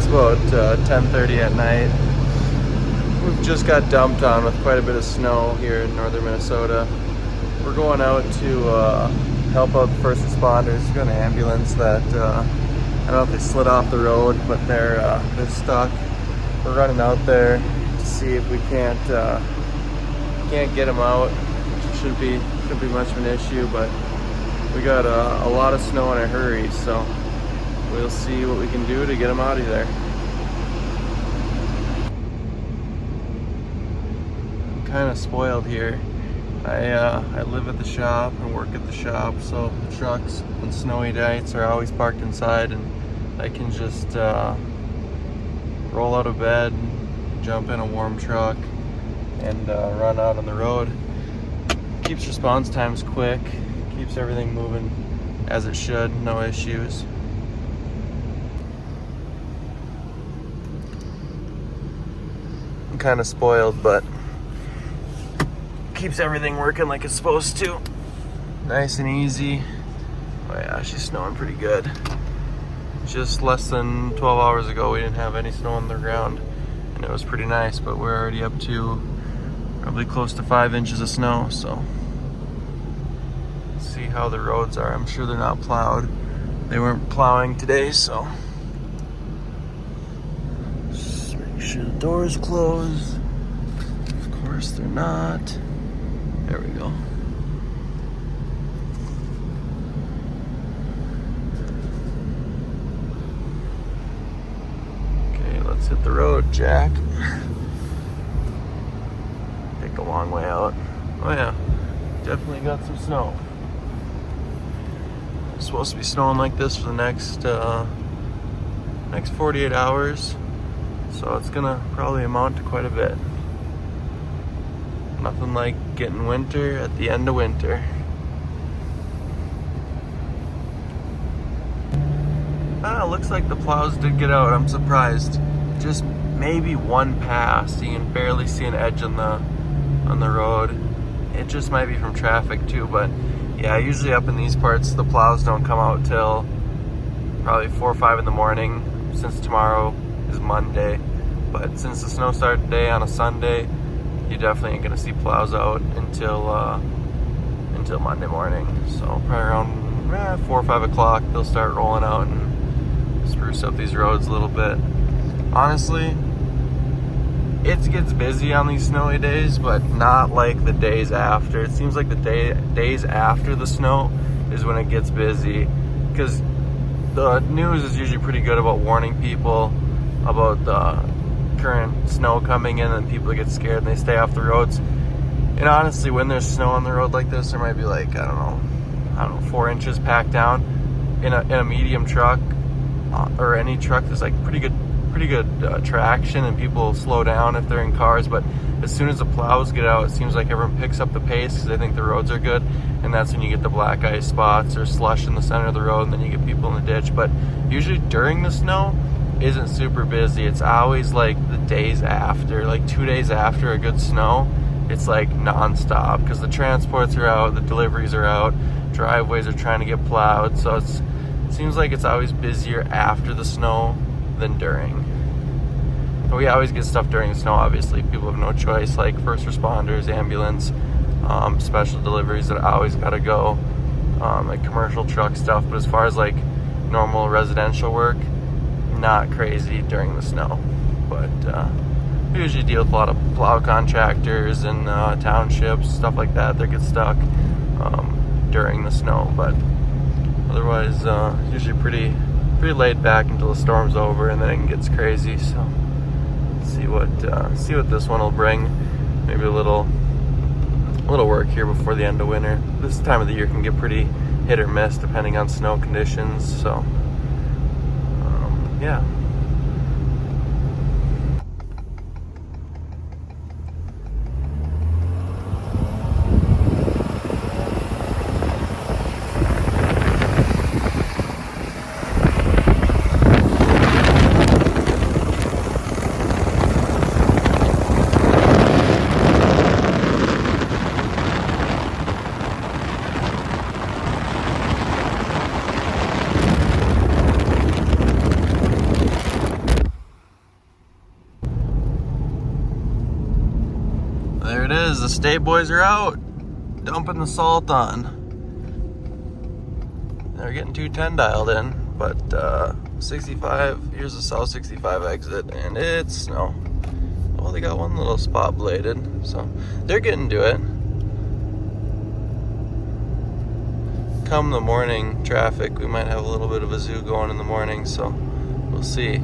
It's about 10:30 at night. We've just got dumped on with quite a bit of snow here in northern Minnesota. We're going out to help out the first responders. We've got an ambulance that I don't know if they slid off the road, but they're stuck. We're running out there to see if we can't get them out, which shouldn't be much of an issue, but we got a lot of snow in a hurry, so we'll see what we can do to get them out of there. I'm kind of spoiled here. I live at the shop and work at the shop, so the trucks on snowy nights are always parked inside, and I can just roll out of bed, jump in a warm truck, and run out on the road. Keeps response times quick, keeps everything moving as it should, no issues. I'm kind of spoiled, but keeps everything working like it's supposed to. Nice and easy. Oh yeah, she's snowing pretty good. Just less than 12 hours ago, we didn't have any snow on the ground, and it was pretty nice, but we're already up to probably close to 5 inches of snow, so let's see how the roads are. I'm sure they're not plowed. They weren't plowing today, so just make sure the doors close. Of course they're not. There we go. Okay, let's hit the road, Jack. Take a long way out. Oh yeah, definitely got some snow. It's supposed to be snowing like this for the next 48 hours, so it's gonna probably amount to quite a bit. Nothing like getting winter at the end of winter. Looks like the plows did get out. I'm surprised. Just maybe one pass. You can barely see an edge on the road. It just might be from traffic too, but yeah, usually up in these parts the plows don't come out till probably 4 or 5 in the morning, since tomorrow is Monday. But since the snow started today on a Sunday, you definitely ain't gonna see plows out until Monday morning. So probably around 4 or 5 o'clock they'll start rolling out and spruce up these roads a little bit. Honestly, it gets busy on these snowy days, but not like the days after. It seems like the days after the snow is when it gets busy, because the news is usually pretty good about warning people about the current snow coming in, and people get scared and they stay off the roads. And honestly, when there's snow on the road like this, there might be like, I don't know, 4 inches packed down in a medium truck, or any truck. There's like pretty good traction, and people slow down if they're in cars. But as soon as the plows get out, it seems like everyone picks up the pace because they think the roads are good, and that's when you get the black ice spots or slush in the center of the road, and then you get people in the ditch. But usually during the snow isn't super busy. It's always like the days after, like 2 days after a good snow, it's like non-stop, because the transports are out, the deliveries are out, driveways are trying to get plowed. So it seems like it's always busier after the snow than during. But we always get stuff during the snow, obviously. People have no choice, like first responders, ambulance, special deliveries that always gotta go, like commercial truck stuff. But as far as like normal residential work, not crazy during the snow. But we usually deal with a lot of plow contractors and townships, stuff like that get stuck during the snow. But otherwise, usually pretty laid back until the storm's over, and then it gets crazy. So let's see what this one will bring. Maybe a little work here before the end of winter. This time of the year can get pretty hit or miss depending on snow conditions. So yeah. it is. The state boys are out dumping the salt on. They're getting 210 dialed in, but 65, here's the South 65 exit, and it's snow. Well, they got one little spot bladed, so they're getting to it. Come the morning traffic, we might have a little bit of a zoo going in the morning, so we'll see.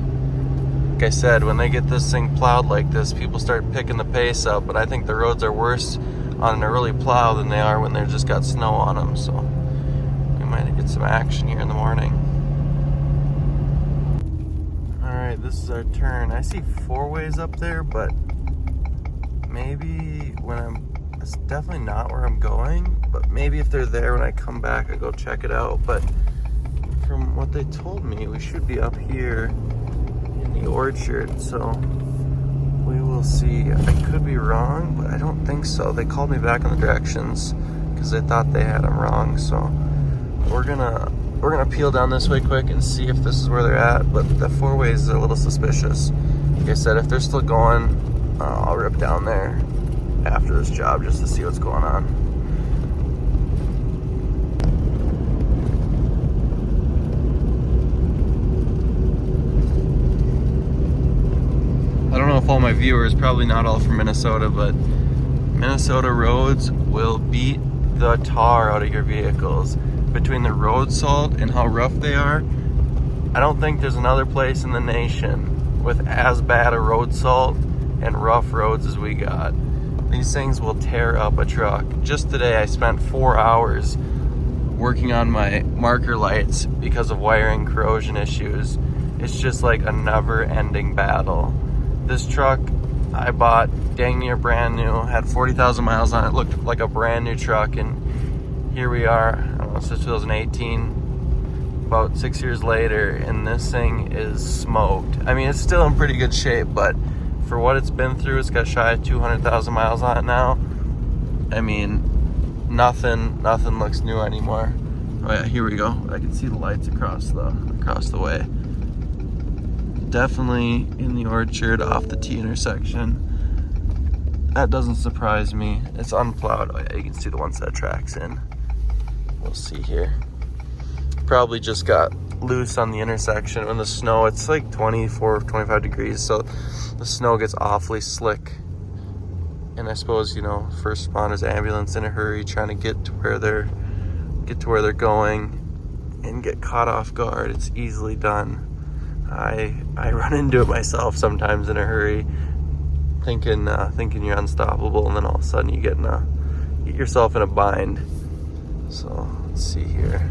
Like I said, when they get this thing plowed like this, people start picking the pace up, but I think the roads are worse on an early plow than they are when they've just got snow on them, so we might get some action here in the morning. Alright, this is our turn. I see four ways up there, but maybe it's definitely not where I'm going, but maybe if they're there when I come back, I go check it out. But from what they told me, we should be up here in the orchard, so we will see. I could be wrong, but I don't think so. They called me back in the directions because they thought they had them wrong, so we're gonna peel down this way quick and see if this is where they're at. But the four ways is a little suspicious. Like I said, if they're still going, I'll rip down there after this job just to see what's going on. I don't know if all my viewers, probably not all from Minnesota, but Minnesota roads will beat the tar out of your vehicles. Between the road salt and how rough they are, I don't think there's another place in the nation with as bad a road salt and rough roads as we got. These things will tear up a truck. Just today I spent 4 hours working on my marker lights because of wiring corrosion issues. It's just like a never-ending battle. This truck I bought dang near brand new, had 40,000 miles on it, looked like a brand new truck, and here we are, I don't know, since 2018, about 6 years later, and this thing is smoked. I mean, it's still in pretty good shape, but for what it's been through, it's got shy of 200,000 miles on it now. I mean, nothing looks new anymore. Oh yeah, here we go. I can see the lights across the way. Definitely in the orchard off the T intersection. That doesn't surprise me. It's unplowed. Oh yeah, you can see the one set of tracks in. We'll see here. Probably just got loose on the intersection when the snow, it's like 24, 25 degrees, so the snow gets awfully slick. And I suppose, you know, first responders, ambulance in a hurry, trying to get to where they're going and get caught off guard. It's easily done. I run into it myself sometimes in a hurry, thinking you're unstoppable, and then all of a sudden you get yourself in a bind. So let's see here.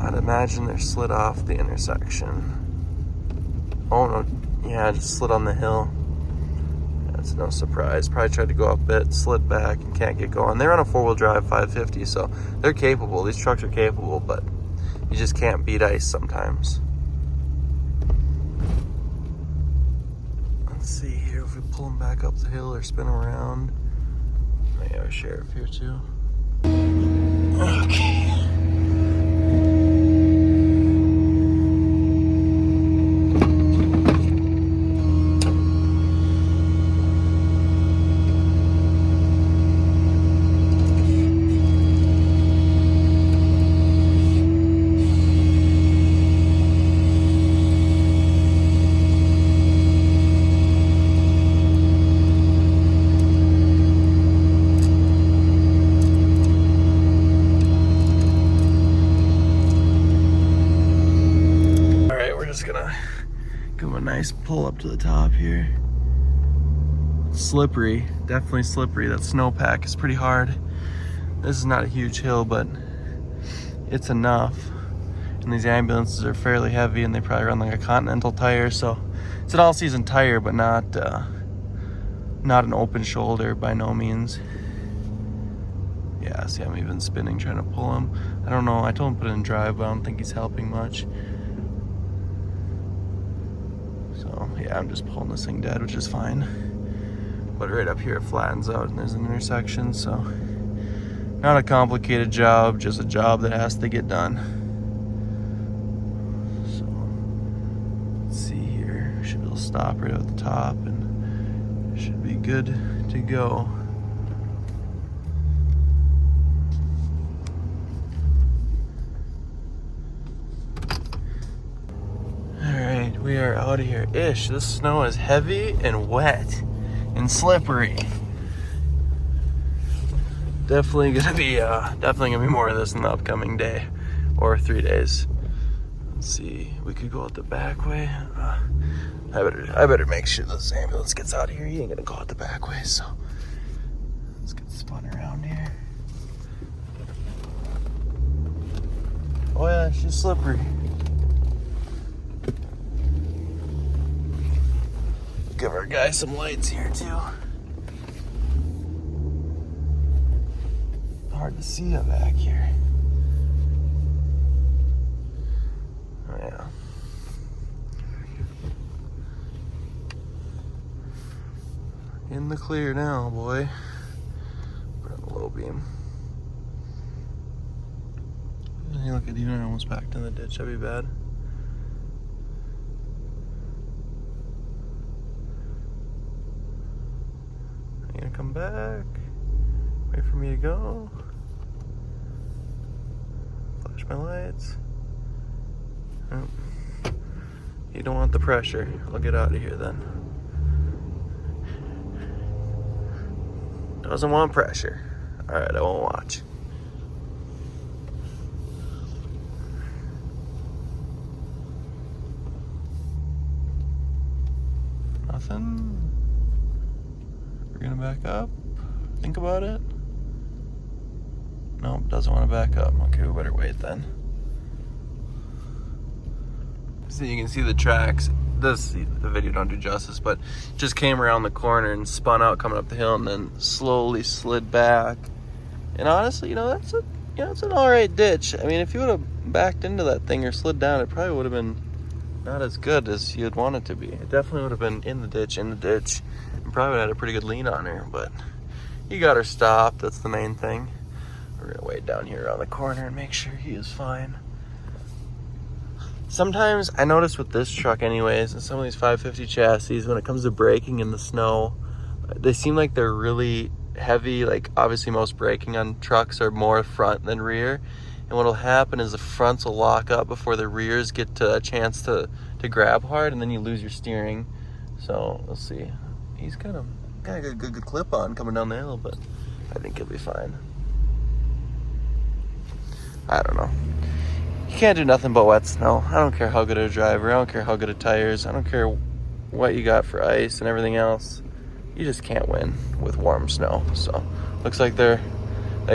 I'd imagine they're slid off the intersection. Oh no, yeah, just slid on the hill. That's no surprise. Probably tried to go up a bit, slid back, and can't get going. They're on a four-wheel drive 550, so they're capable. These trucks are capable, but you just can't beat ice sometimes. Let's see here if we pull them back up the hill or spin them around. Oh yeah, our sheriff here too. Okay. Nice pull up to the top here. Slippery, definitely slippery. That snowpack is pretty hard. This is not a huge hill, but it's enough. And these ambulances are fairly heavy, and they probably run like a Continental tire, so it's an all-season tire, but not an open shoulder by no means. Yeah, see, I'm even spinning trying to pull him. I don't know. I told him to put it in drive, but I don't think he's helping much. So yeah, I'm just pulling this thing dead, which is fine. But right up here it flattens out and there's an intersection, so not a complicated job, just a job that has to get done. So let's see here, we should be able to stop right at the top and Should be good to go. Alright, we are out of here. Ish, this snow is heavy and wet and slippery. Definitely gonna be more of this in the upcoming day or 3 days. Let's see, we could go out the back way. I better make sure this ambulance gets out of here. He ain't gonna go out the back way, so let's get spun around here. Oh yeah, she's slippery. Give our guy some lights here too. Hard to see it back here. Oh yeah. In the clear now, boy. Put on the low beam. Hey, look at you, I almost backed in the ditch. That'd be bad. Are you gonna come back? Wait for me to go. Flash my lights. Oh. You don't want the pressure. I'll get out of here then. Doesn't want pressure. Alright, I won't watch. Nothing? We're gonna back up? Think about it? Nope, doesn't want to back up. Okay, we better wait then. So you can see the tracks. The video don't do justice, but just came around the corner and spun out coming up the hill and then slowly slid back. And honestly, that's an alright ditch. I mean, if you would have backed into that thing or slid down, it probably would have been not as good as you'd want it to be. It definitely would have been in the ditch, and probably would have had a pretty good lean on her, but you got her stopped. That's the main thing. We're gonna wait down here around the corner and make sure he is fine. Sometimes I notice with this truck anyways, and some of these 550 chassis, when it comes to braking in the snow, they seem like they're really heavy. Like obviously most braking on trucks are more front than rear. And what'll happen is the fronts will lock up before the rears get to a chance to grab hard, and then you lose your steering. So let's see. He's got a good clip on coming down the hill, but I think he'll be fine. I don't know. You can't do nothing but wet snow. I don't care how good a driver. I don't care how good of tires. I don't care what you got for ice and everything else. You just can't win with warm snow. So looks like they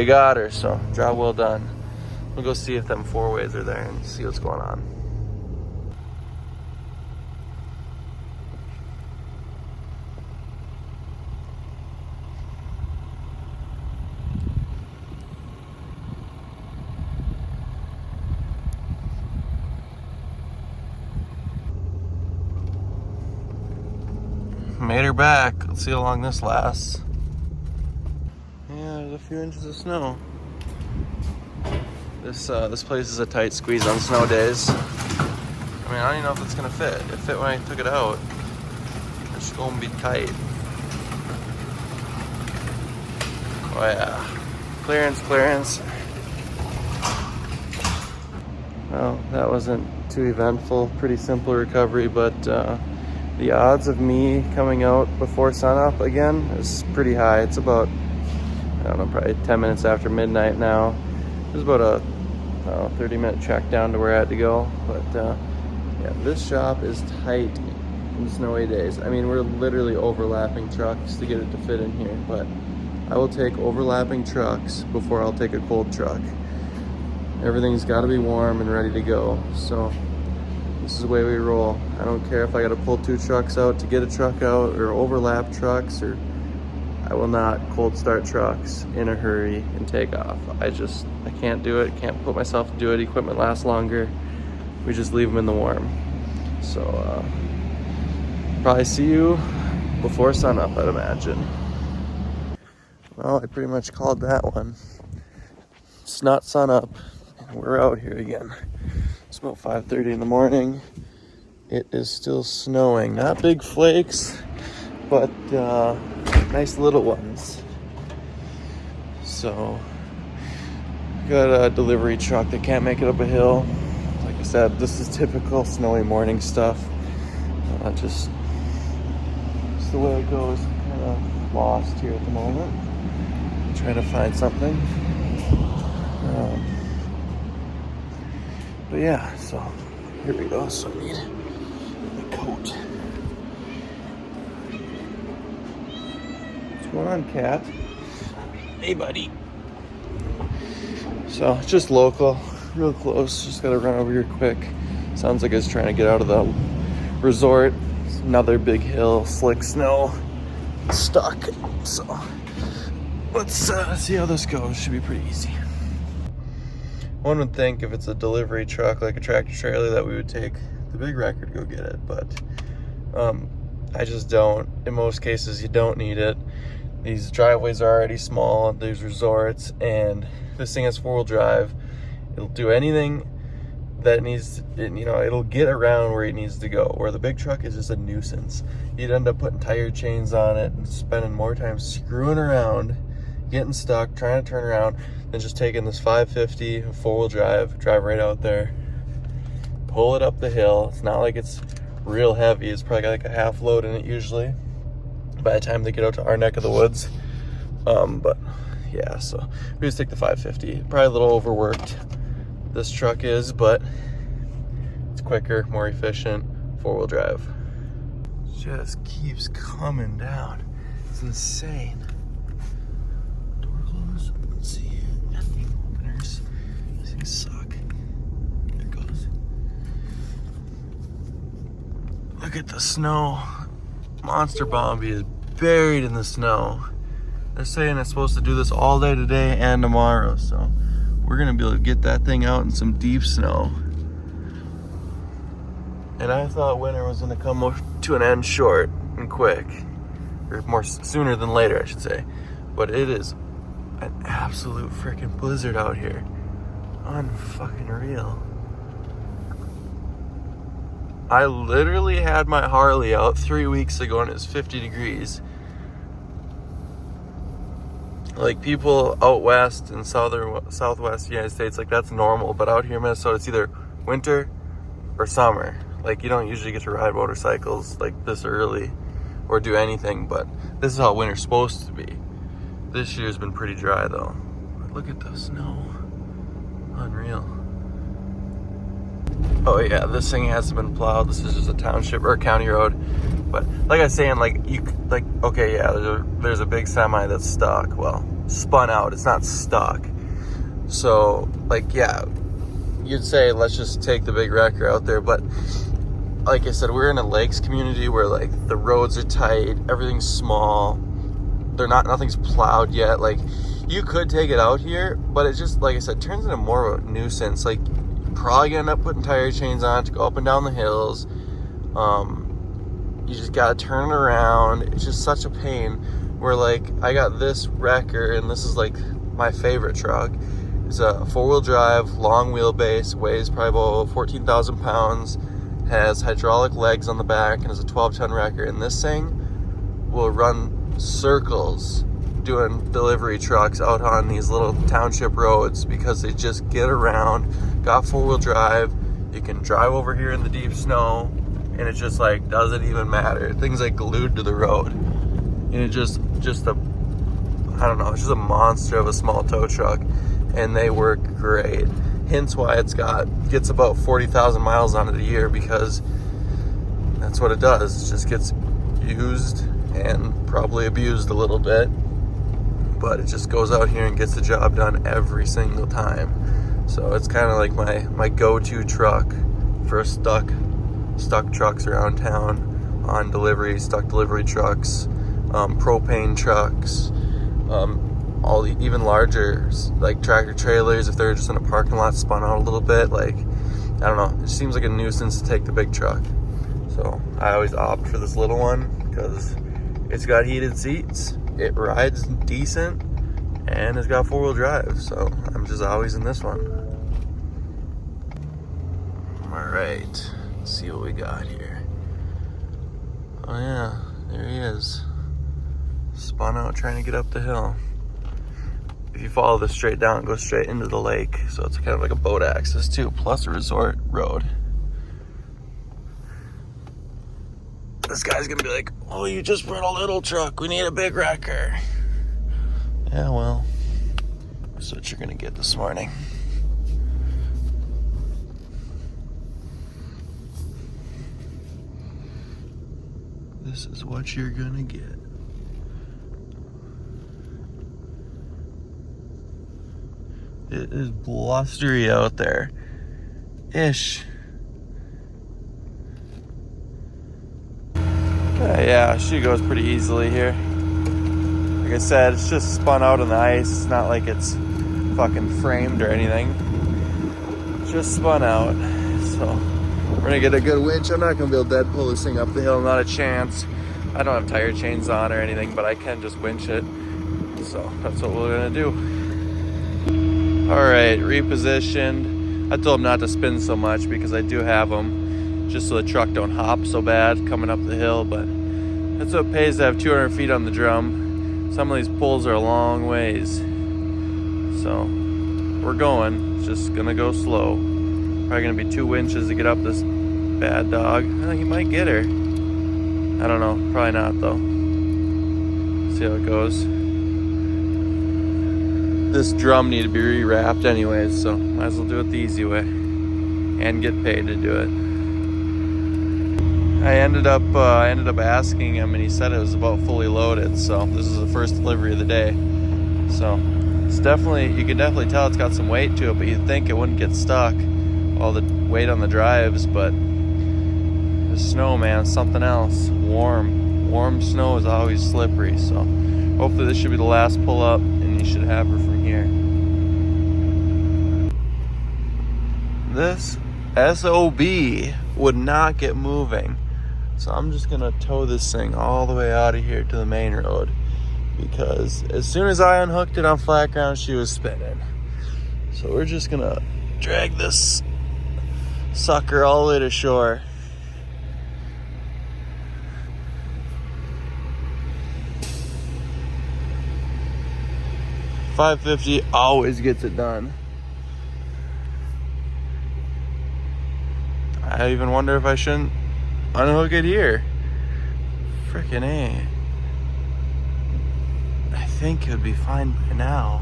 got her. So job well done. We'll go see if them four ways are there and see what's going on. Made her back. Let's see how long this lasts. Yeah, there's a few inches of snow. This place is a tight squeeze on snow days. I mean, I don't even know if it's gonna fit. It fit when I took it out. It's gonna be tight. Oh yeah. Clearance. Well, that wasn't too eventful. Pretty simple recovery, but the odds of me coming out before sunup again is pretty high. It's about, I don't know, probably 10 minutes after midnight now. It was about a 30-minute trek down to where I had to go. But yeah, this shop is tight in snowy days. I mean, we're literally overlapping trucks to get it to fit in here, but I will take overlapping trucks before I'll take a cold truck. Everything's got to be warm and ready to go. So this is the way we roll. I don't care if I got to pull 2 trucks out to get a truck out, or overlap trucks, or I will not cold start trucks in a hurry and take off. I can't do it. Can't put myself to do it. Equipment lasts longer. We just leave them in the warm. So probably see you before sunup, I'd imagine. Well, I pretty much called that one. It's not sunup. We're out here again. It's about 5:30 in the morning. It is still snowing. Not big flakes, but nice little ones. So got a delivery truck that can't make it up a hill. Like I said, this is typical snowy morning stuff. Just the way it goes. Kind of lost here at the moment. Trying to find something. But yeah, so here we go. So I need the coat. What's going on, cat? Hey, buddy. So it's just local, real close. Just gotta run over here quick. Sounds like it's trying to get out of the resort. It's another big hill, slick snow, stuck. So let's see how this goes. Should be pretty easy. One would think if it's a delivery truck, like a tractor trailer, that we would take the big wrecker to go get it, but I just don't. In most cases, you don't need it. These driveways are already small, these resorts, and this thing has four-wheel drive. It'll do anything that it needs, it'll get around where it needs to go, where the big truck is just a nuisance. You'd end up putting tire chains on it and spending more time screwing around, getting stuck, trying to turn around, than just taking this 550 four-wheel drive right out there, pull it up the hill. It's not like it's real heavy. It's probably got like a half load in it usually by the time they get out to our neck of the woods. But yeah, so we just take the 550. Probably a little overworked, this truck is, but it's quicker, more efficient, four-wheel drive. Just keeps coming down. It's insane. Door closed. Let's see. Effing openers. These things suck. There it goes. Look at the snow. Monster Bombi is buried in the snow. They're saying it's supposed to do this all day today and tomorrow, so we're gonna be able to get that thing out in some deep snow. And I thought winter was gonna come to an end short and quick, or more sooner than later, I should say. But it is an absolute freaking blizzard out here. Unfucking real. I literally had my Harley out 3 weeks ago and it was 50 degrees. Like, people out west and southwest United States, like, that's normal. But out here in Minnesota, it's either winter or summer. Like, you don't usually get to ride motorcycles like this early or do anything, but this is how winter's supposed to be. This year's been pretty dry though. Look at the snow. Unreal. Oh yeah, this thing hasn't been plowed. This is just a township or a county road. But like I was saying, okay, yeah, there's a big semi that's stuck. Well, spun out. It's not stuck. So, like, yeah, you'd say let's just take the big wrecker out there. But like I said, we're in a lakes community where, like, the roads are tight, everything's small. Nothing's plowed yet. Like, you could take it out here, but it just, like I said, turns into more of a nuisance. Like, you're probably gonna end up putting tire chains on to go up and down the hills. You just gotta turn it around. It's just such a pain. Where, like, I got this wrecker, and this is like my favorite truck. It's a four-wheel drive, long wheelbase, weighs probably about 14,000 pounds, has hydraulic legs on the back, and is a 12-ton wrecker. And this thing will run circles doing delivery trucks out on these little township roads because they just get around. Got four-wheel drive. You can drive over here in the deep snow, and it just, like, doesn't even matter. Things, like, glued to the road. And it just a, I don't know, it's just a monster of a small tow truck, and they work great. Hence why gets about 40,000 miles on it a year, because that's what it does. It just gets used and probably abused a little bit, but it just goes out here and gets the job done every single time. So it's kind of like my go-to truck for stuck trucks around town, on delivery, stuck delivery trucks, propane trucks, even larger, like, tractor trailers, if they're just in a parking lot spun out a little bit. Like, I don't know, it seems like a nuisance to take the big truck. So I always opt for this little one because it's got heated seats, it rides decent, and it's got four-wheel drive. So I'm just always in this one. All right, let's see what we got here. Oh yeah, There he is. Spun out trying to get up the hill. If you follow this straight down, it goes straight into the lake. So it's kind of like a boat access too, plus a resort road. This guy's gonna be like, oh, you just brought a little truck. We need a big wrecker. Yeah, well, that's what you're gonna get this morning. This is what you're gonna get. It is blustery out there. Ish. Yeah, she goes pretty easily here. Like I said, it's just spun out on the ice. It's not like it's fucking framed or anything. It's just spun out. So we're gonna get a good winch. I'm not gonna be able to dead pull this thing up the hill, not a chance. I don't have tire chains on or anything, but I can just winch it. So that's what we're gonna do. All right, repositioned. I told him not to spin so much because I do have them, just so the truck don't hop so bad coming up the hill, but that's what it pays to have 200 feet on the drum. Some of these pulls are a long ways. So we're going, it's just gonna go slow. Probably gonna be 2 winches to get up this bad dog. Well, he might get her. I don't know, probably not though. See how it goes. This drum needed to be rewrapped anyways, so might as well do it the easy way and get paid to do it. I ended up asking him, and he said it was about fully loaded, so this is the first delivery of the day. So it's definitely, you can definitely tell it's got some weight to it, but you'd think it wouldn't get stuck, all the weight on the drives, but the snow, man, is something else. Warm snow is always slippery, so hopefully this should be the last pull up, and you should have her from here. This SOB would not get moving. So I'm just gonna tow this thing all the way out of here to the main road, because as soon as I unhooked it on flat ground, she was spinning. So we're just gonna drag this sucker all the way to shore. $550 always gets it done. I even wonder if I shouldn't unhook it here. Frickin' A. I think it would be fine by now.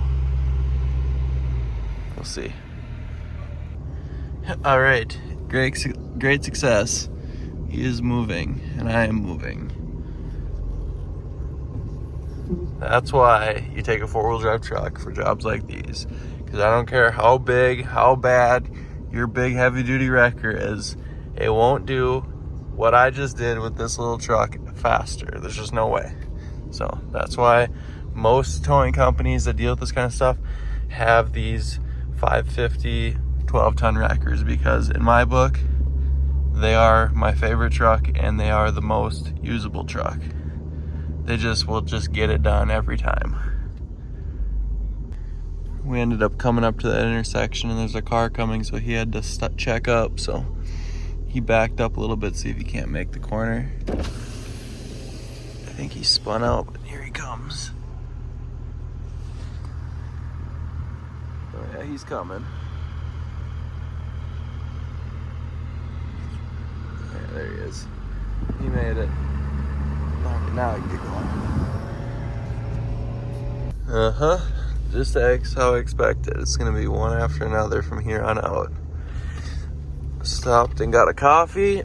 We'll see. All right, great success. He is moving, and I am moving. That's why you take a 4-wheel drive truck for jobs like these. Because I don't care how big, how bad your big heavy duty wrecker is, it won't do what I just did with this little truck faster. There's just no way. So that's why most towing companies that deal with this kind of stuff have these 550 12-ton wreckers, because in my book, they are my favorite truck and they are the most usable truck. They will just get it done every time. We ended up coming up to that intersection and there's a car coming, so he had to check up. So he backed up a little bit, see if he can't make the corner. I think he spun out, but here he comes. Oh yeah, he's coming. Yeah, there he is. He made it. Okay, now I can get going. Just how I expected. It's gonna be one after another from here on out. Stopped and got a coffee,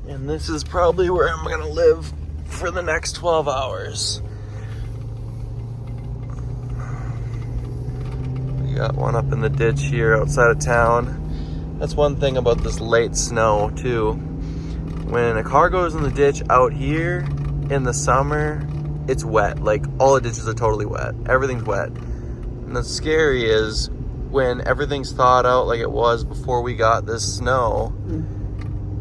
and this is probably where I'm gonna live for the next 12 hours. We got one up in the ditch here outside of town. That's one thing about this late snow too. When a car goes in the ditch out here in the summer, it's wet. Like, all the ditches are totally wet. Everything's wet. And the scary is when everything's thawed out like it was before we got this snow,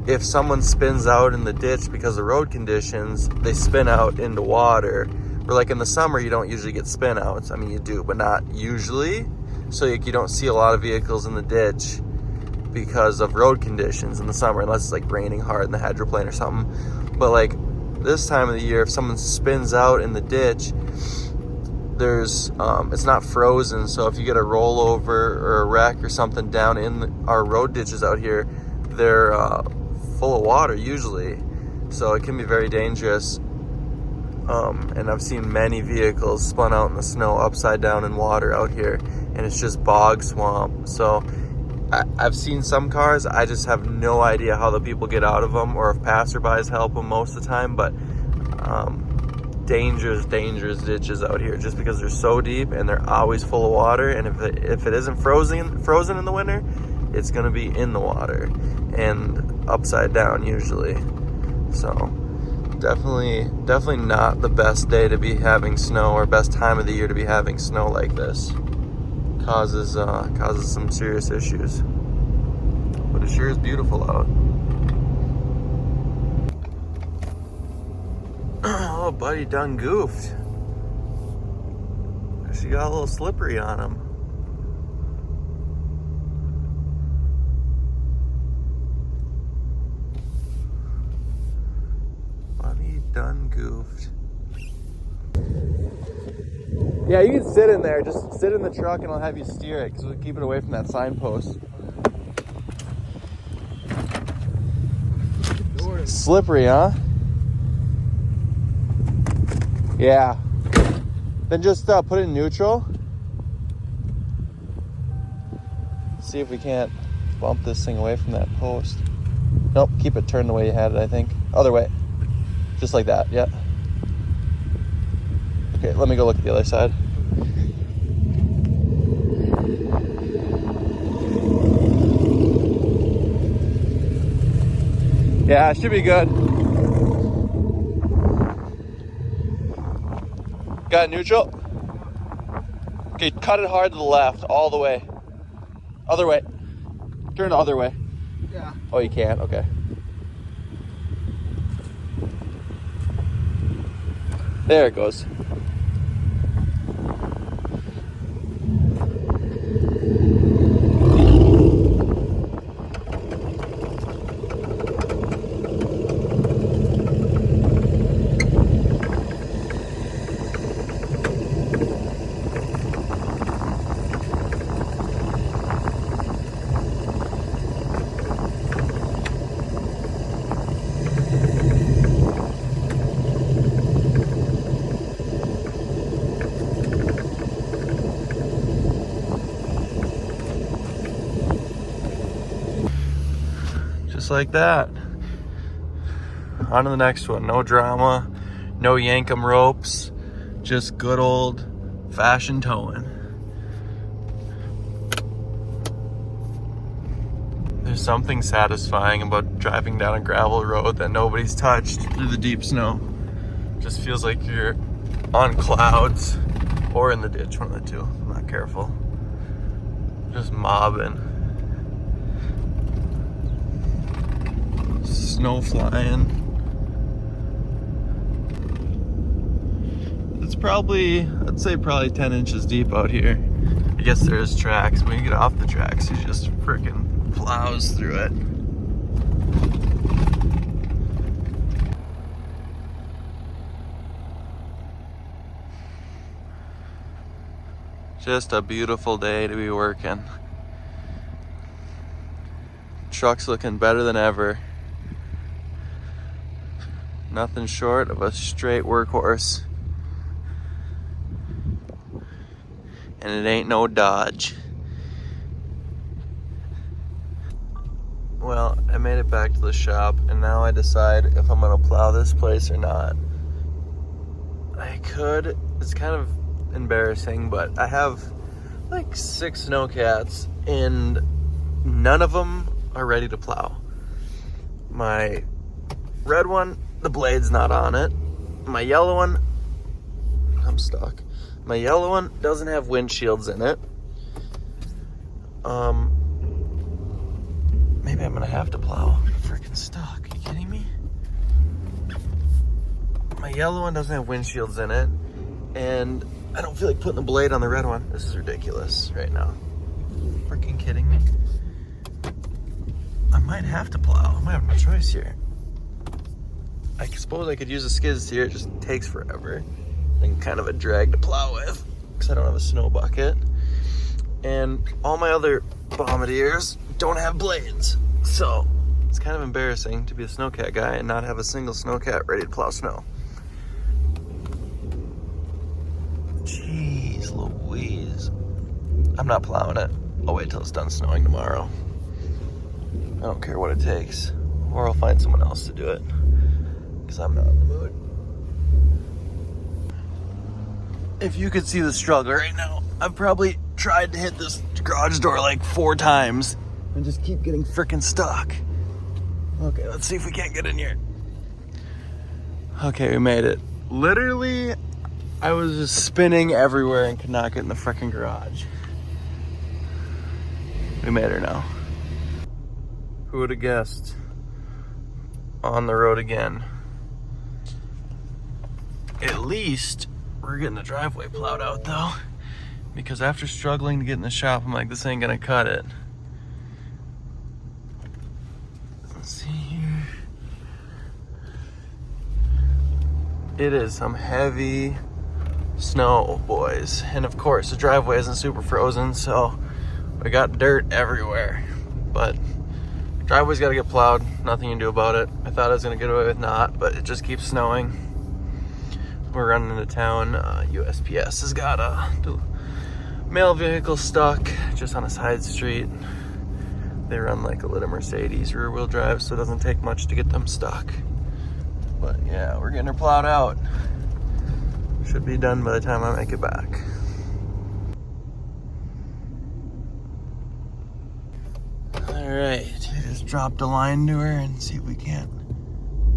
if someone spins out in the ditch because of road conditions, they spin out into water. Or like in the summer, you don't usually get spin outs. I mean, you do, but not usually. So you don't see a lot of vehicles in the ditch because of road conditions in the summer, unless it's like raining hard in the hydroplane or something. But like this time of the year, if someone spins out in the ditch, there's it's not frozen, so if you get a rollover or a wreck or something down in our road ditches out here, they're full of water usually, so it can be very dangerous. And I've seen many vehicles spun out in the snow upside down in water out here, and it's just bog swamp. So I've seen some cars, I just have no idea how the people get out of them or if passerbys help them most of the time, but dangerous ditches out here just because they're so deep and they're always full of water. And if it isn't frozen in the winter, it's going to be in the water and upside down usually. So definitely not the best day to be having snow, or best time of the year to be having snow like this. Causes some serious issues, but it sure is beautiful out. Oh, buddy done goofed. She got a little slippery on him. Buddy done goofed. Yeah, you can sit in there. Just sit in the truck and I'll have you steer it, because we'll keep it away from that signpost. Slippery, huh? Yeah. Then just put it in neutral. See if we can't bump this thing away from that post. Nope, keep it turned the way you had it, I think. Other way. Just like that, yeah. Okay, let me go look at the other side. Yeah, it should be good. Got it neutral? Okay, cut it hard to the left, all the way. Other way. Turn the other way. Yeah. Oh, you can't? Okay. There it goes. Like that. On to the next one. No drama, no yankum ropes, just good old fashioned towing. There's something satisfying about driving down a gravel road that nobody's touched through the deep snow. Just feels like you're on clouds or in the ditch, one of the two. I'm not careful. Just mobbing. Snow flying. It's probably, I'd say probably 10 inches deep out here. I guess there is tracks. When you get off the tracks, he just freaking plows through it. Just a beautiful day to be working. Truck's looking better than ever. Nothing short of a straight workhorse. And it ain't no Dodge. Well, I made it back to the shop, and now I decide if I'm gonna plow this place or not. I could, it's kind of embarrassing, but I have like 6 snowcats, and none of them are ready to plow. My red one, the blade's not on it. My yellow one, I'm stuck. My yellow one doesn't have windshields in it. Maybe I'm gonna have to plow. I'm freaking stuck. Are you kidding me? My yellow one doesn't have windshields in it, and I don't feel like putting the blade on the red one. This is ridiculous right now. Freaking kidding me? I might have to plow. I might have no choice here. I suppose I could use a skid steer. It just takes forever. And kind of a drag to plow with because I don't have a snow bucket. And all my other bombardiers don't have blades. So it's kind of embarrassing to be a snowcat guy and not have a single snowcat ready to plow snow. Jeez Louise. I'm not plowing it. I'll wait till it's done snowing tomorrow. I don't care what it takes. Or I'll find someone else to do it. Because I'm not in the mood. If you could see the struggle right now, I've probably tried to hit this garage door like 4 times and just keep getting freaking stuck. Okay, let's see if we can't get in here. Okay, we made it. Literally, I was just spinning everywhere and could not get in the freaking garage. We made her now. Who would have guessed? On the road again. At least we're getting the driveway plowed out though. Because after struggling to get in the shop, I'm like, this ain't gonna cut it. Let's see here. It is some heavy snow, boys. And of course, the driveway isn't super frozen, so we got dirt everywhere. But driveway's gotta get plowed, nothing you can do about it. I thought I was gonna get away with not, but it just keeps snowing. We're running into town. USPS has got a mail vehicle stuck just on a side street. They run like a little Mercedes rear wheel drive, so it doesn't take much to get them stuck. But yeah, we're getting her plowed out. Should be done by the time I make it back. All right, I just dropped a line to her and see if we can't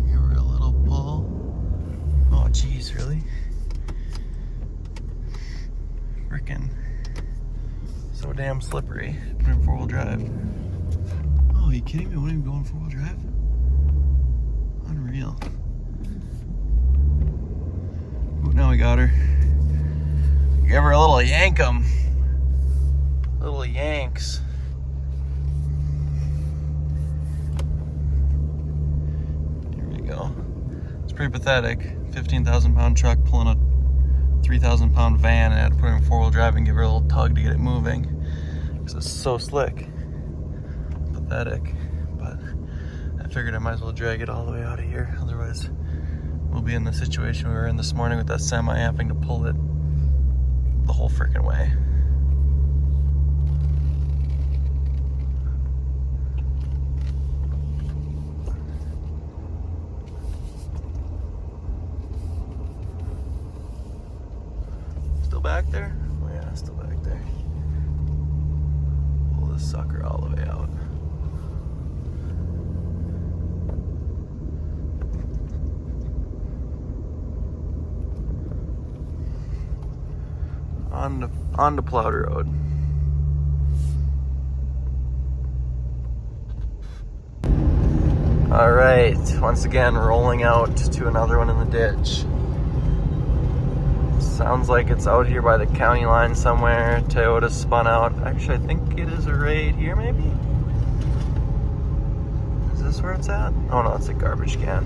give her a little pull. Oh geez, really? Frickin' so damn slippery. Put in 4-wheel drive. Oh, are you kidding me? I wouldn't even go in 4-wheel drive? Unreal. Oh, now we got her. Give her a little yankum. Little yanks. Here we go. It's pretty pathetic. 15,000 pound truck pulling a 3,000 pound van, and I had to put her in 4-wheel drive and give her a little tug to get it moving because it's so slick. Pathetic. But I figured I might as well drag it all the way out of here, otherwise we'll be in the situation we were in this morning with that semi having to pull it the whole freaking way. Back there? Oh yeah, still back there. Pull this sucker all the way out. On to plowed road. All right, once again rolling out to another one in the ditch. Sounds like it's out here by the county line somewhere. Toyota spun out. Actually, I think it is right here, maybe? Is this where it's at? Oh no, it's a garbage can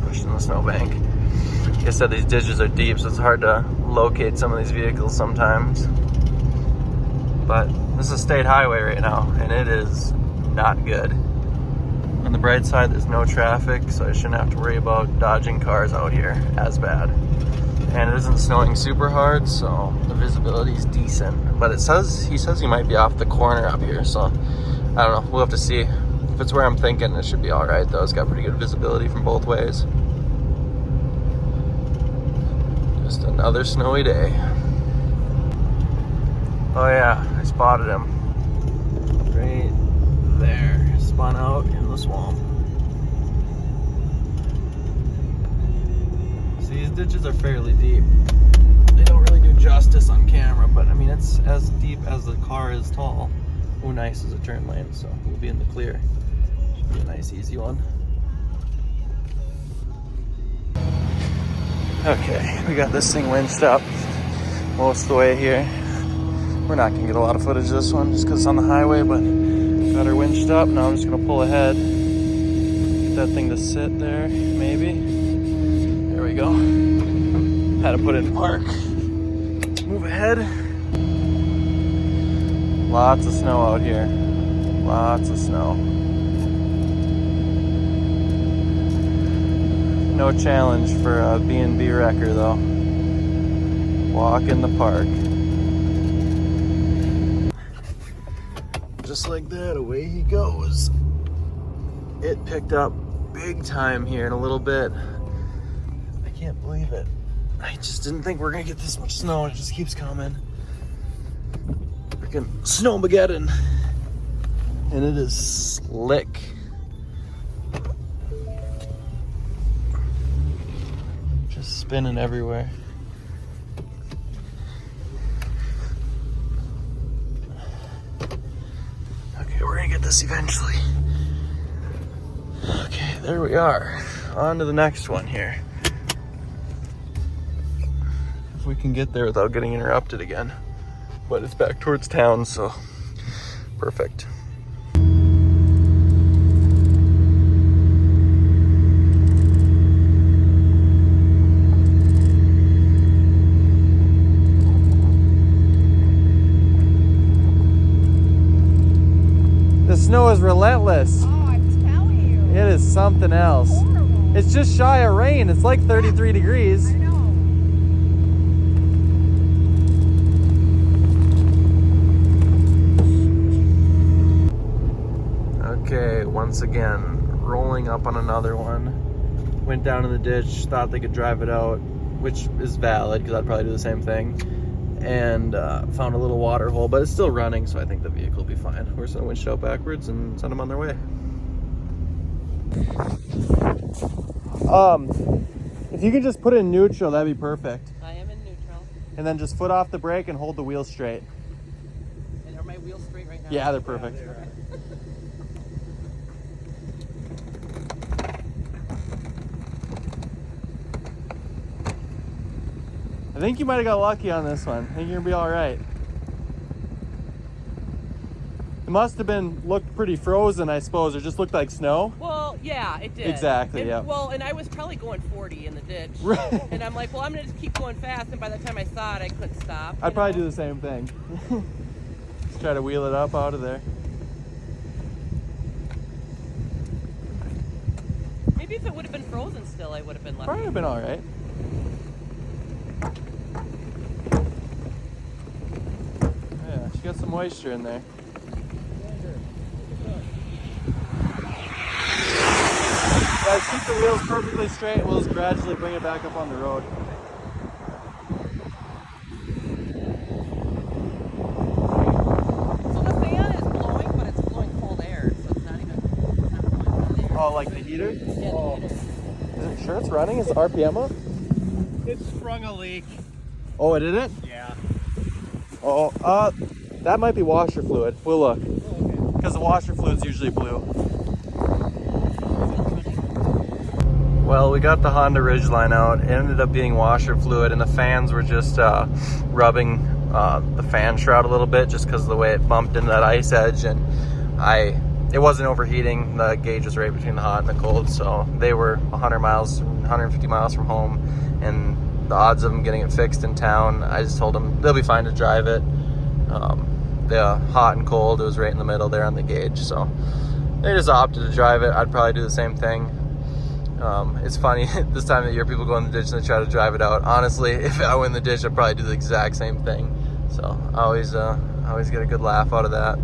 pushed in the snowbank. Like I said, these ditches are deep, so it's hard to locate some of these vehicles sometimes. But this is a state highway right now, and it is not good. On the bright side, there's no traffic, so I shouldn't have to worry about dodging cars out here as bad. And it isn't snowing super hard, so the visibility is decent. But he says he might be off the corner up here, so I don't know. We'll have to see. If it's where I'm thinking, it should be all right, though. It's got pretty good visibility from both ways. Just another snowy day. Oh yeah, I spotted him. Right there. Spun out in the swamp. These ditches are fairly deep. They don't really do justice on camera, but I mean, it's as deep as the car is tall. Oh, nice is a turn lane, so we'll be in the clear. Should be a nice, easy one. Okay, we got this thing winched up most of the way here. We're not gonna get a lot of footage of this one just because it's on the highway, but got her winched up. Now I'm just gonna pull ahead. Get that thing to sit there, maybe. we go. Had to put it in park. Let's move ahead. Lots of snow out here. Lots of snow. No challenge for a B&B wrecker though. Walk in the park. Just like that, away he goes. It picked up big time here in a little bit. I can't believe it. I just didn't think we were gonna get this much snow, and it just keeps coming. Freaking Snowmageddon. And it is slick. Just spinning everywhere. Okay, we're gonna get this eventually. Okay, there we are. On to the next one here. If we can get there without getting interrupted again. But it's back towards town, so perfect. The snow is relentless. Oh, I'm telling you. It is something else. Horrible. It's just shy of rain. It's like 33 degrees. I know. Okay, once again, rolling up on another one. Went down in the ditch, thought they could drive it out, which is valid because I'd probably do the same thing. And found a little water hole, but it's still running, so I think the vehicle will be fine. We're just gonna winch it out backwards and send them on their way. If you could just put it in neutral, that'd be perfect. I am in neutral. And then just foot off the brake and hold the wheel straight. And are my wheels straight right now? Yeah, they're perfect. Yeah, they're I think you might have got lucky on this one. I think you're gonna be all right. It must have looked pretty frozen, I suppose. It just looked like snow. Well, yeah, it did. Exactly, and, yeah. Well, and I was probably going 40 in the ditch. Right. And I'm like, well, I'm going to just keep going fast. And by the time I saw it, I couldn't stop. I'd probably do the same thing. Just try to wheel it up out of there. Maybe if it would have been frozen still, I would have been lucky. Probably have been all right. Yeah, she got some moisture in there. Guys, keep the wheels perfectly straight. We'll just gradually bring it back up on the road. So the fan is blowing, but it's blowing cold air, so it's not blowing hot air. Oh, like the heater? Yeah, Oh. the heater. Is it sure it's running? Is the RPM up? It sprung a leak. Oh, it didn't? Yeah. Oh, that might be washer fluid. We'll look. Oh, okay. Because the washer fluid's usually blue. Well, we got the Honda Ridgeline out. It ended up being washer fluid, and the fans were just rubbing the fan shroud a little bit just because of the way it bumped into that ice edge, and it wasn't overheating. The gauge was right between the hot and the cold, so they were 150 miles from home, and the odds of them getting it fixed in town, I just told them they'll be fine to drive it. The hot and cold, it was right in the middle there on the gauge, so they just opted to drive it. I'd probably do the same thing. It's funny, this time of year people go in the ditch and they try to drive it out. Honestly, if I were in the ditch, I'd probably do the exact same thing. So I always get a good laugh out of that.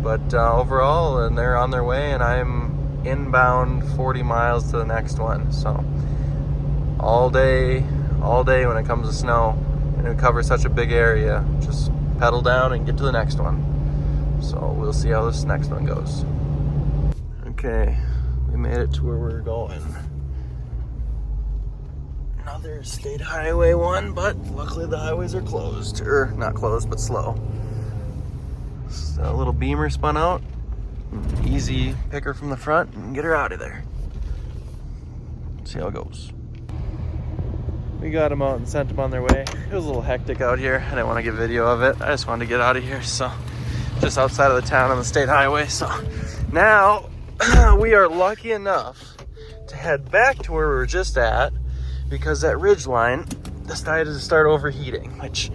But overall, and they're on their way, and I'm inbound 40 miles to the next one. So all day when it comes to snow, and it covers such a big area, just pedal down and get to the next one. So we'll see how this next one goes. Okay, we made it to where we're going. Another state highway one, but luckily the highways are closed, or not closed, but slow. So a little Beamer spun out, easy picker from the front and get her out of there. See how it goes. We got them out and sent them on their way. It was a little hectic out here. I didn't want to get video of it. I just wanted to get out of here. So just outside of the town on the state highway. So now we are lucky enough to head back to where we were just at, because that ridge line decided to start overheating, which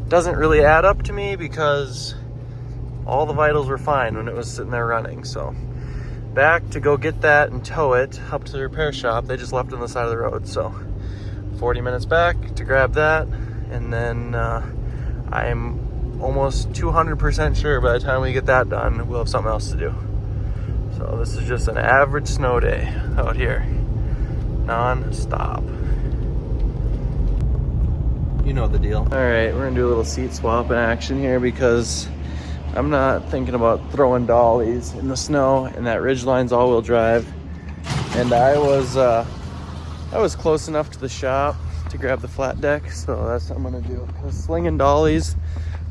doesn't really add up to me because all the vitals were fine when it was sitting there running. So back to go get that and tow it up to the repair shop. They just left it on the side of the road. So 40 minutes back to grab that, and then I'm almost 200% sure by the time we get that done, we'll have something else to do. So this is just an average snow day out here, non-stop. You know the deal. All right, we're gonna do a little seat swap in action here because I'm not thinking about throwing dollies in the snow, and that ridgeline's all-wheel drive. And I was close enough to the shop to grab the flat deck, so that's what I'm gonna do. Because slinging dollies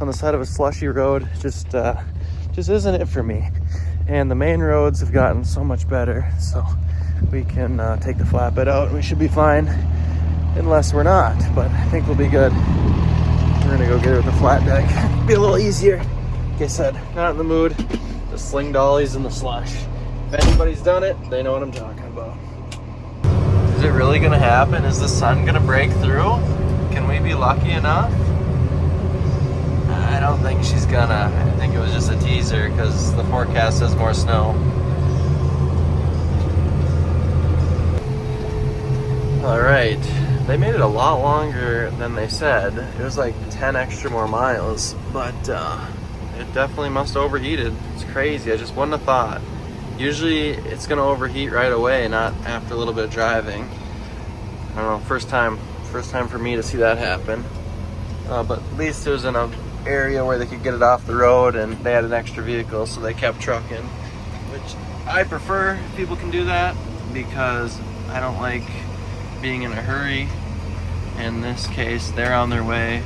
on the side of a slushy road just isn't it for me. And the main roads have gotten so much better, so we can take the flatbed out and we should be fine, unless we're not, but I think we'll be good. We're gonna go get it with the flat deck. Be a little easier. Like I said, not in the mood to sling dollies in the slush. If anybody's done it, they know what I'm talking about. Is it really gonna happen? Is the sun gonna break through? Can we be lucky enough? I don't think she's gonna. I think it was just a teaser because the forecast says more snow. All right, they made it a lot longer than they said. It was like 10 extra more miles, but it definitely must have overheated. It's crazy, I just wouldn't have thought. Usually it's gonna overheat right away, not after a little bit of driving. I don't know, first time for me to see that happen. But at least it was in an area where they could get it off the road and they had an extra vehicle, so they kept trucking, which I prefer if people can do that because I don't like being in a hurry. In this case, they're on their way.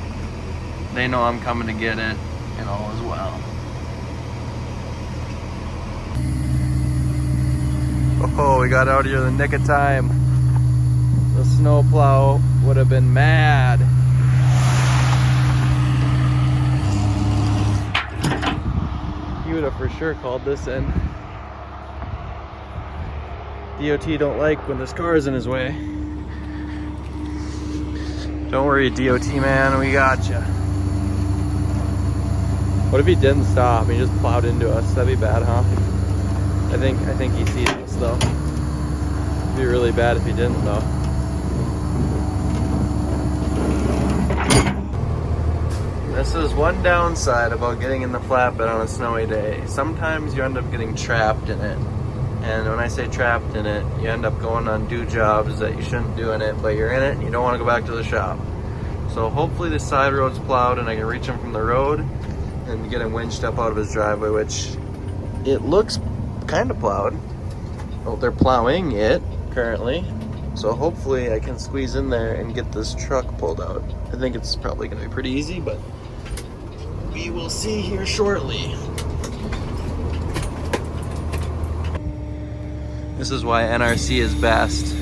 They know I'm coming to get it, and all is well. Oh, we got out here in the nick of time. The snowplow would have been mad. He would have for sure called this in. DOT don't like when this car is in his way. Don't worry, DOT man, we got you. What if he didn't stop? He just plowed into us. That'd be bad, huh? I think he sees us though. It'd be really bad if he didn't though. This is one downside about getting in the flatbed on a snowy day. Sometimes you end up getting trapped in it. And when I say trapped in it, you end up going on do jobs that you shouldn't do in it, but you're in it and you don't want to go back to the shop. So hopefully the side road's plowed and I can reach him from the road and get him winched up out of his driveway, which it looks kind of plowed. Well, they're plowing it currently. So hopefully I can squeeze in there and get this truck pulled out. I think it's probably gonna be pretty easy, but we will see here shortly. This is why NRC is best.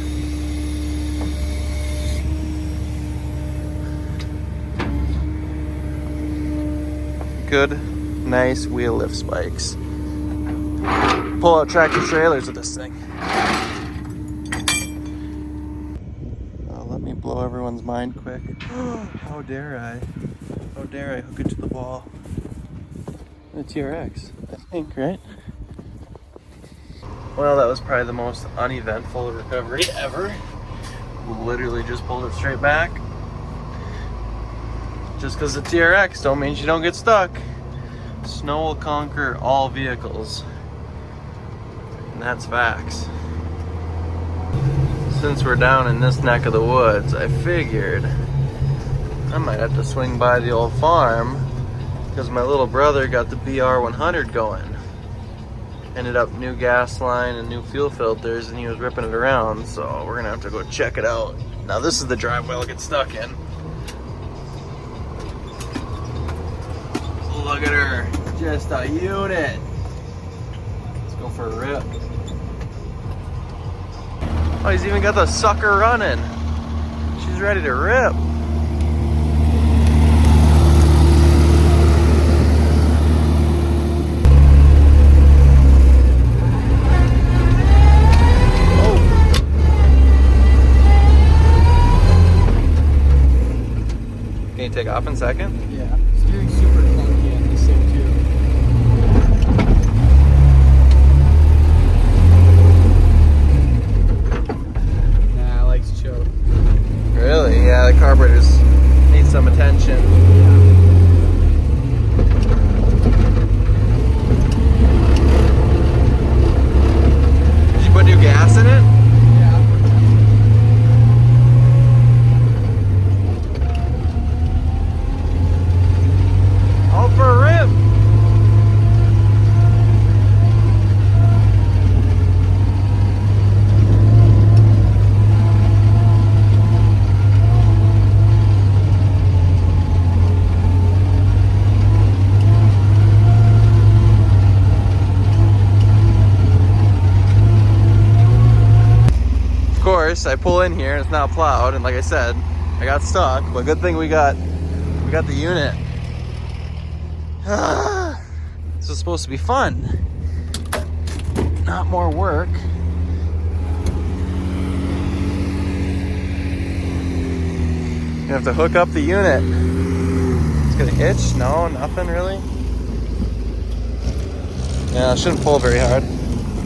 Good, nice wheel lift spikes. Pull out tractor trailers with this thing. Let me blow everyone's mind quick. How dare I? How dare I hook it to the wall? The TRX, I think, right? Well, that was probably the most uneventful recovery ever. Literally just pulled it straight back. Just because the TRX don't mean you don't get stuck. Snow will conquer all vehicles. And that's facts. Since we're down in this neck of the woods, I figured I might have to swing by the old farm because my little brother got the BR100 going. Ended up new gas line and new fuel filters, and he was ripping it around, so we're gonna have to go check it out. Now this is the driveway I'll get stuck in. Look at her, just a unit. Let's go for a rip. Oh, he's even got the sucker running. She's ready to rip. stop in second? Yeah. Steering super clunky on this thing too. Nah, I like to choke. Really? Yeah, the carburetors need some attention. Did you put new gas in it? Out for a rip! Of course, I pull in here and it's not plowed, and like I said, I got stuck, but good thing we got the unit. This was supposed to be fun, not more work. You have to hook up the unit. It's gonna hitch? No, nothing really. Yeah, I shouldn't pull very hard.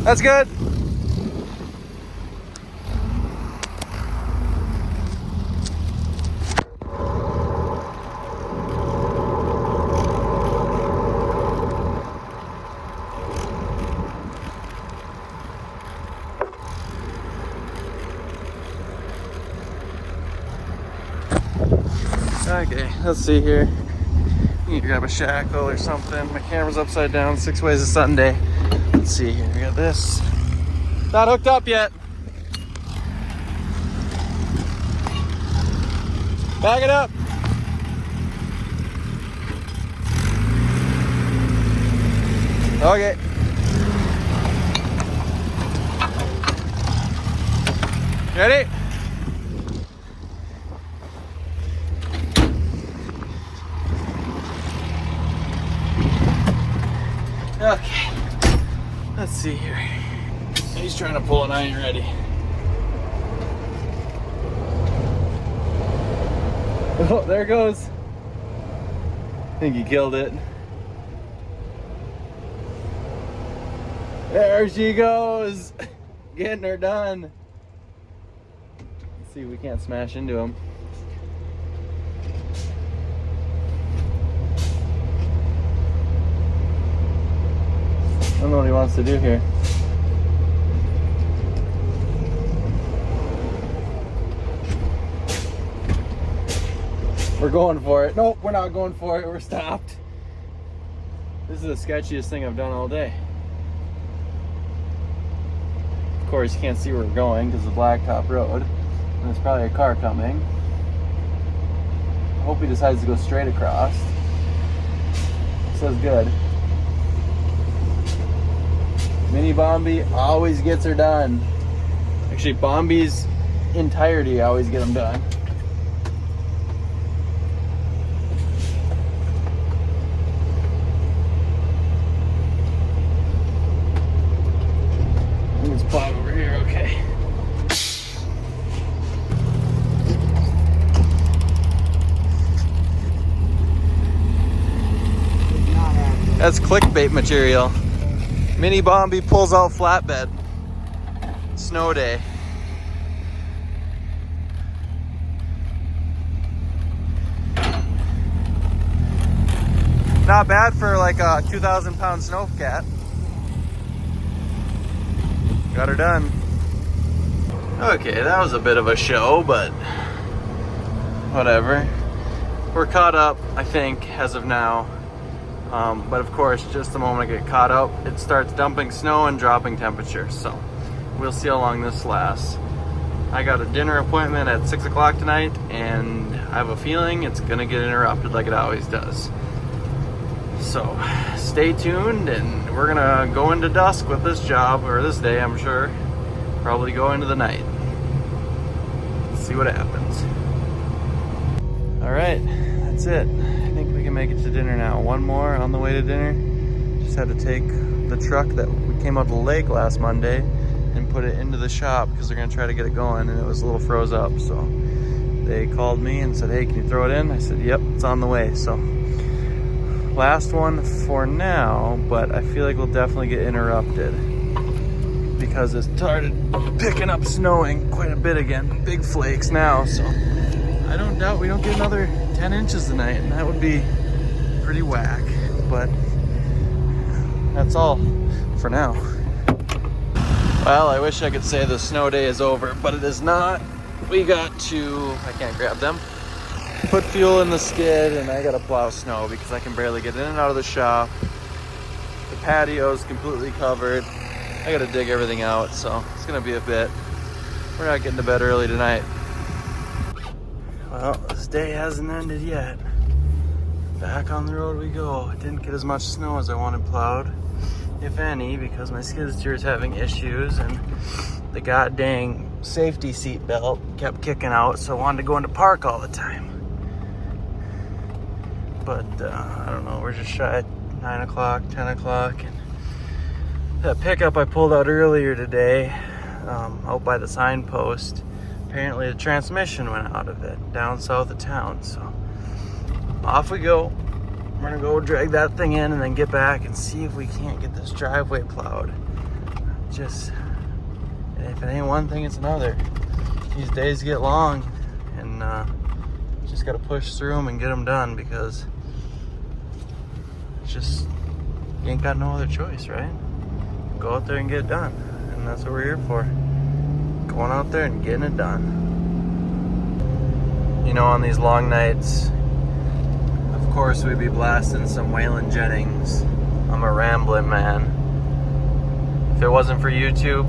That's good. Okay, let's see here. Need to grab a shackle or something. My camera's upside down, 6 ways to Sunday. Let's see here. We got this. Not hooked up yet. Back it up. Okay. Ready? Okay, let's see here. He's trying to pull and I ain't ready. Oh, there it goes. I think he killed it. There she goes. Getting her done. Let's see if we can't smash into him. I don't know what he wants to do here. We're going for it. Nope, we're not going for it. We're stopped. This is the sketchiest thing I've done all day. Of course, you can't see where we're going because it's a blacktop road. And there's probably a car coming. I hope he decides to go straight across. Says good. Mini Bombi always gets her done. Actually, Bombi's entirety always get them done. I think it's plowed over here, okay. That's clickbait material. Mini Bombi pulls out flatbed. Snow day. Not bad for like a 2,000-pound snowcat. Got her done. Okay, that was a bit of a show, but whatever. We're caught up, I think, as of now. But of course, just the moment I get caught up, it starts dumping snow and dropping temperatures. So we'll see how long this lasts. I got a dinner appointment at 6 o'clock tonight, and I have a feeling it's gonna get interrupted like it always does. So stay tuned, and we're gonna go into dusk with this job, or this day, I'm sure. Probably go into the night. Let's see what happens. All right, that's it. I think we can make it to dinner now. One more on the way to dinner. Just had to take the truck that we came out to the lake last Monday and put it into the shop because they're gonna try to get it going, and it was a little froze up. So they called me and said, hey, can you throw it in? I said, yep, it's on the way. So last one for now, but I feel like we'll definitely get interrupted because it started picking up snowing quite a bit again. Big flakes now, so I don't doubt we don't get another 10 inches tonight, and that would be pretty whack. But that's all for now. Well, I wish I could say the snow day is over, but it is not. We got to, I can't grab them, put fuel in the skid, and I gotta plow snow because I can barely get in and out of the shop. The patio is completely covered. I gotta dig everything out, so it's gonna be a bit. We're not getting to bed early tonight. Well, this day hasn't ended yet. Back on the road we go. I didn't get as much snow as I wanted plowed, if any, because my skid steer is having issues and the god dang safety seat belt kept kicking out, so I wanted to go into park all the time. But I don't know, we're just shy at 9 o'clock, 10 o'clock. And that pickup I pulled out earlier today, out by the signpost, apparently the transmission went out of it down south of town. So off we go. We're gonna go drag that thing in and then get back and see if we can't get this driveway plowed. Just, if it ain't one thing, it's another. These days get long, and just gotta push through them and get them done, because it's just, you ain't got no other choice, right? Go out there and get it done, and that's what we're here for. Going out there and getting it done. You know, on these long nights, of course we'd be blasting some Waylon Jennings. I'm a rambling man. If it wasn't for YouTube,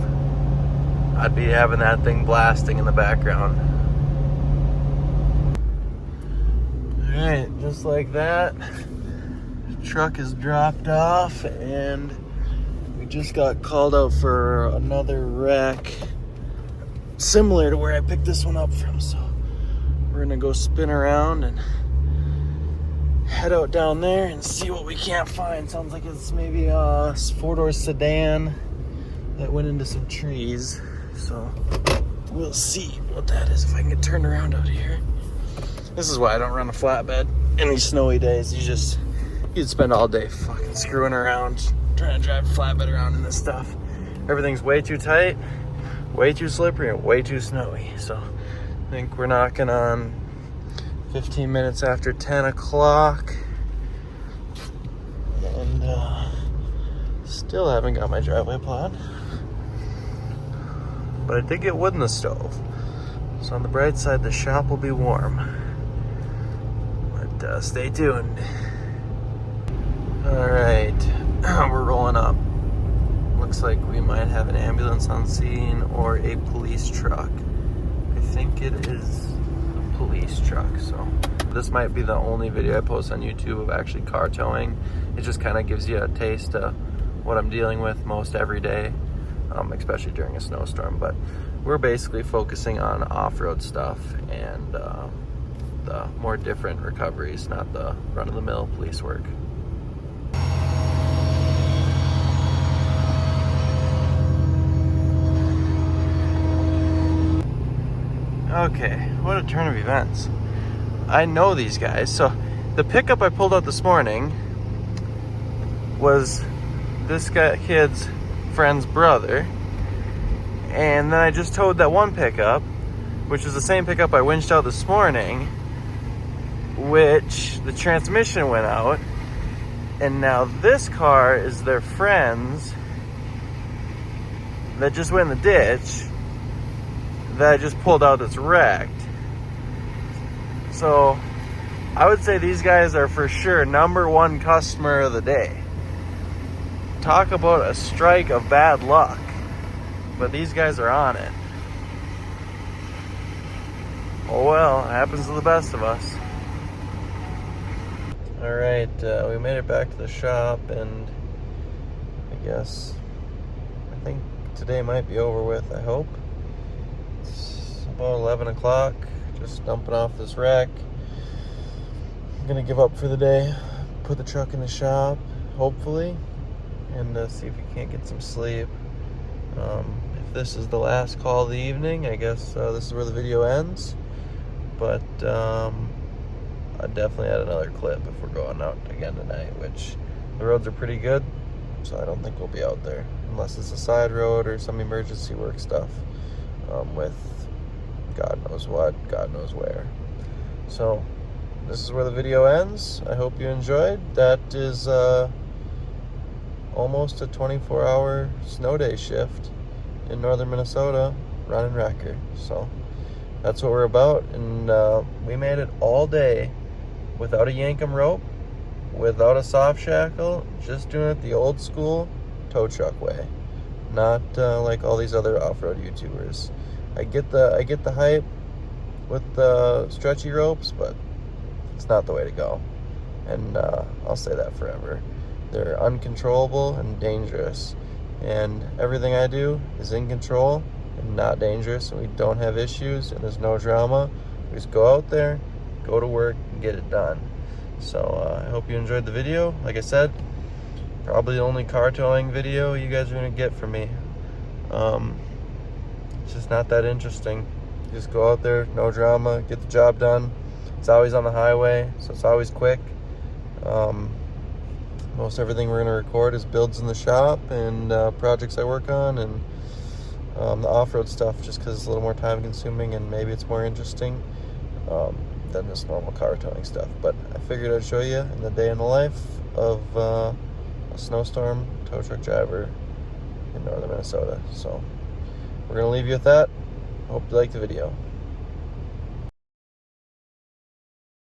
I'd be having that thing blasting in the background. Alright, just like that, the truck is dropped off, and we just got called out for another wreck similar to where I picked this one up from. So we're gonna go spin around and head out down there and see what we can't find. Sounds like it's maybe a 4-door sedan that went into some trees. So we'll see what that is if I can get turned around out here. This is why I don't run a flatbed in these snowy days. You'd spend all day fucking screwing around trying to drive a flatbed around in this stuff. Everything's way too tight, way too slippery, and way too snowy. So I think we're knocking on 15 minutes after 10 o'clock. And still haven't got my driveway plowed. But I did get wood in the stove. So on the bright side, the shop will be warm. But stay tuned. Alright, we're rolling up. Looks like we might have an ambulance on scene or a police truck. I think it is a police truck, so this might be the only video I post on YouTube of actually car towing. It just kind of gives you a taste of what I'm dealing with most every day. Especially during a snowstorm, but we're basically focusing on off-road stuff and the more different recoveries, not the run-of-the-mill police work. Okay, what a turn of events. I know these guys. So the pickup I pulled out this morning was this kid's friend's brother, and then I just towed that one pickup, which is the same pickup I winched out this morning, which the transmission went out, and now this car is their friend's that just went in the ditch that I just pulled out that's wrecked. So I would say these guys are for sure #1 customer of the day. Talk about a strike of bad luck, but these guys are on it. Oh well, it happens to the best of us. Alright, we made it back to the shop, and I think today might be over with, I hope. It's about 11 o'clock, just dumping off this wreck. I'm gonna give up for the day, put the truck in the shop, hopefully, and see if we can't get some sleep. If this is the last call of the evening, I guess this is where the video ends. but I'd definitely add another clip if we're going out again tonight, which the roads are pretty good, so I don't think we'll be out there unless it's a side road or some emergency work stuff with God knows what, God knows where. So this is where the video ends. I hope you enjoyed. That is almost a 24-hour snow day shift in northern Minnesota, running wrecker. So that's what we're about, and we made it all day without a yankum rope, without a soft shackle, just doing it the old school tow truck way, not like all these other off-road YouTubers. I get the hype with the stretchy ropes, but it's not the way to go, and I'll say that forever. They're uncontrollable and dangerous, and everything I do is in control and not dangerous, and we don't have issues, and there's no drama. We just go out there, go to work, and get it done. So I hope you enjoyed the video. Like I said, probably the only car towing video you guys are gonna get from me. It's just not that interesting. Just go out there, no drama, get the job done. It's always on the highway, so it's always quick. Most everything we're gonna record is builds in the shop and projects I work on, and the off-road stuff, just because it's a little more time consuming and maybe it's more interesting than this normal car towing stuff. But I figured I'd show you in the day in the life of a snowstorm tow truck driver in northern Minnesota. So we're gonna leave you with that. Hope you liked the video.